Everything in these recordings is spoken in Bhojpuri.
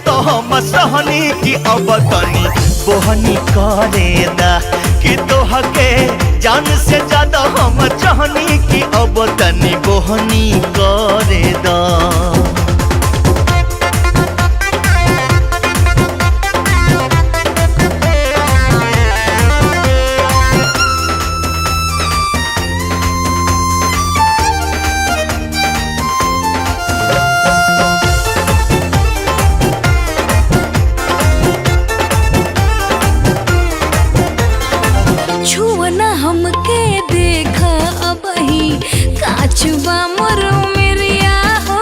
तो हम सहनी की अब तनी बोहनी करे दा कि तोह के जान से ज्यादा हम चाहनी की अब तनी बोहनी करे दा। छुअना हमके देखा अबही काचुबा मरो मेरिया हो।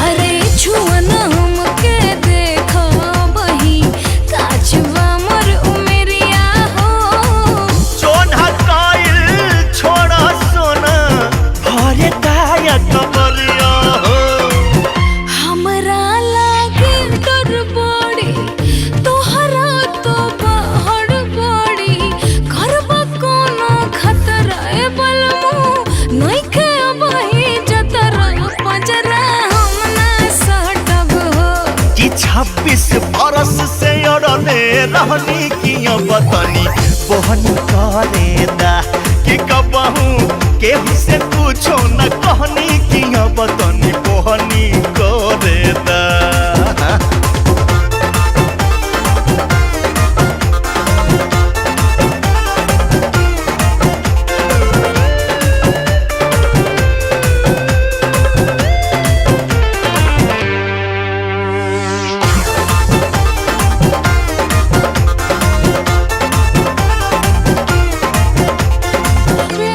अरे छुअना हमके देखा अबही काचुबा मरो मेरिया हो। सोना कायल छोड़ा सोना भरे दाया कबरिया हो। हमरा लागे डर बड़ी तोहरा तो बाहर बड़ी करबा कोनो खतरा ए बलमू नइखे अबही जतरा पजरा हम ना सटब हो। कि 26 बरस से अड़ले रहनी की अब तनी बोहनी करे दा कि कबहू केहू से पूछो न कहनी की अब तनी बोहनी करे दा।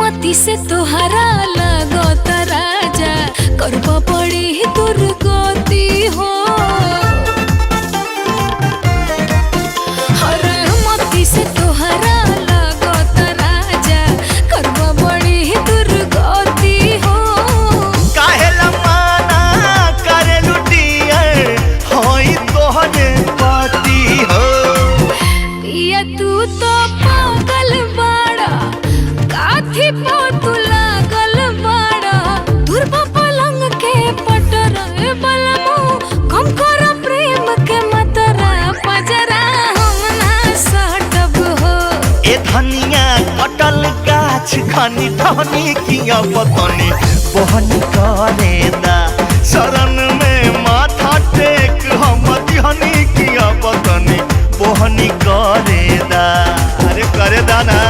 मती से तोहरा लगत राजा करबा पड़ी दुर्गति हो। अरे मती से तोहरा लगत राजा करबा पड़ी दुर्गति हो। काहेला माना करे लुटिए होई तोहरे पति हो। पिया तू तो पागल बाड़ा काथी पो तू लागल बाड़ा दुर्बा पलंग के पटर ए बलमू कम कर प्रेम के मतरा पजरा हम ना सटब हो। ए धनिया कटल गाछ खनी ठहनी की अब तनी बोहनी करे दा। शरण में माथा टेक हम दिहनी की अब तनी बोहनी करे दा। अरे करे दा ना।